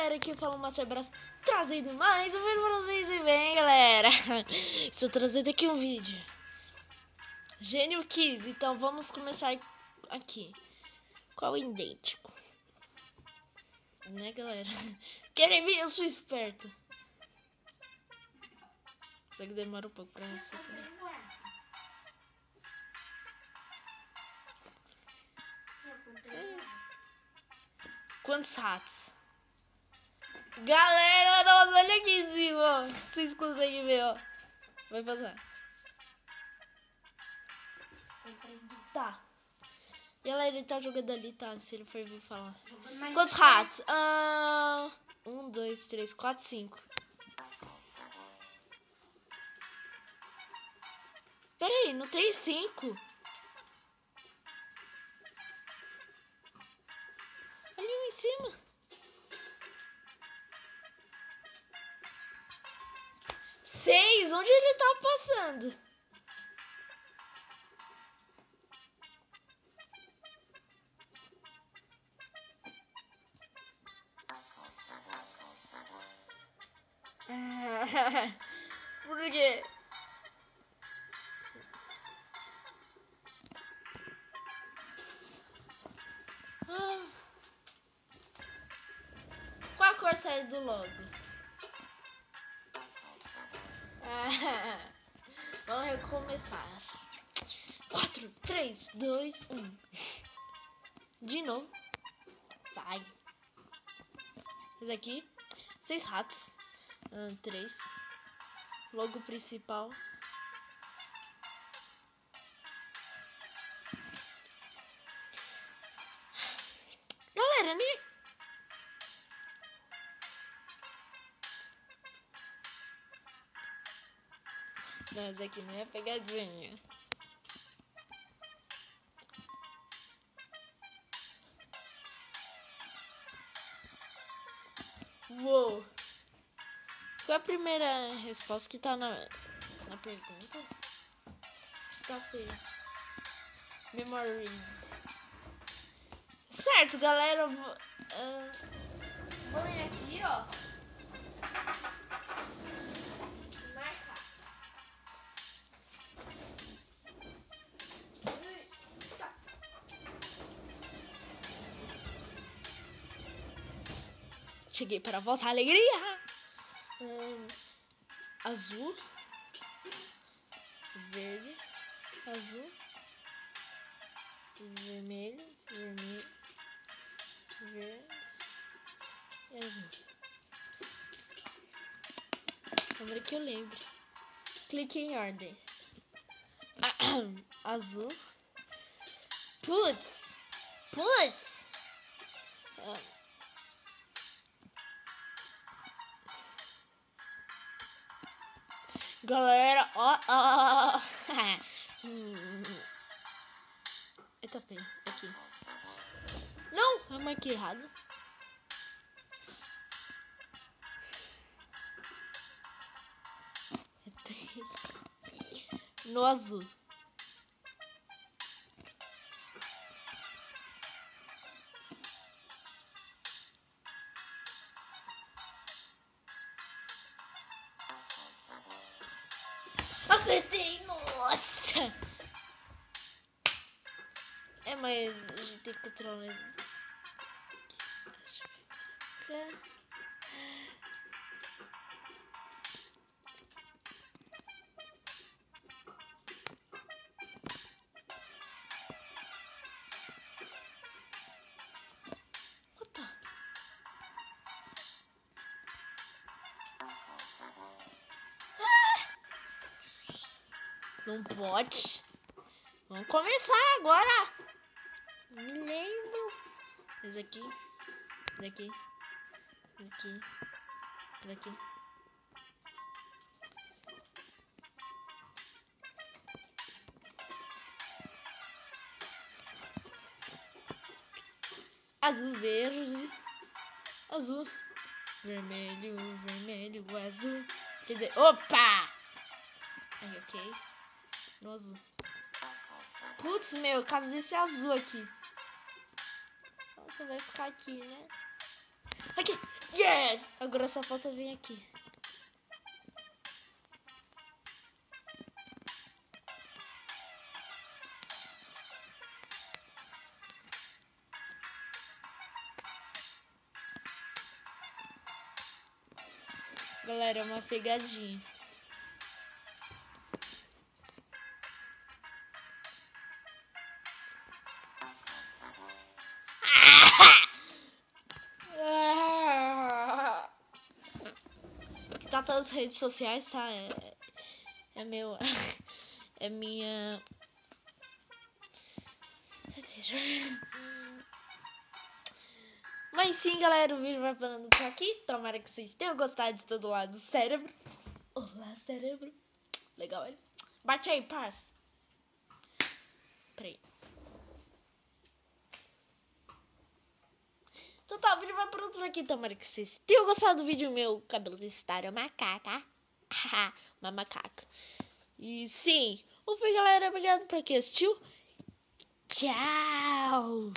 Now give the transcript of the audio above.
galera, aqui fala o Mate Abraço, trazendo mais um vídeo pra vocês. E bem, galera, estou trazendo aqui um vídeo Gênio Kiss. Então vamos começar aqui. Qual é idêntico? Né, galera? Querem ver? Eu sou esperto. Só que demora um pouco pra raciocinar. Quantos ratos? Galera, nossa, olha aqui em cima, ó. Vocês conseguem ver, ó. Vai passar. Tá. Galera, ele tá jogando ali, tá? Se ele for vir falar. Quantos ratos? 1, 2, 3, 4, 5. Peraí, não tem 5? Ali em cima. 6? Onde ele tá passando? Por quê? Qual a cor sai do logo? Vamos recomeçar. 4, 3, 2, 1. De novo. Sai. Esse aqui. 6 ratos. 3. Logo principal. Galera, nem... Não, esse aqui não é pegadinha. Uou. Qual é a primeira resposta que tá na pergunta? Tá P. Memories. Certo, galera. Vou ir aqui, ó. Marcar. Tá. Cheguei para a vossa alegria. Azul. Verde. Azul. Vermelho. Vermelho. Verde. E azul. Câmera que eu lembre. Clique em ordem. Azul. Putz. Galera, ó. Eu tapei aqui. Não, eu marquei errado. No azul. Acertei, nossa! É, mas a gente tem que controlar. Não pode. Vamos começar agora. Me lembro. Esse aqui. Daqui. Daqui. Daqui. Azul, verde. Azul. Vermelho, vermelho, azul. Quer dizer, opa! Aí, ok. No azul. Putz, meu, caso desse azul aqui. Nossa, vai ficar aqui, né? Aqui. Yes! Agora só falta vir aqui. Galera, é uma pegadinha. Que tá todas as redes sociais, tá? É meu. É minha. Mas sim, galera, o vídeo vai parando por aqui. Tomara que vocês tenham gostado de todo lado do cérebro. Olá, cérebro. Legal, ele. Bate aí, paz. Peraí. Então tá, o vídeo vai parando por aqui. Tomara que vocês tenham gostado do vídeo. Meu cabelo desse é macaca. Uma macaca. E sim, fui, galera. Obrigado por quem assistiu. Tchau.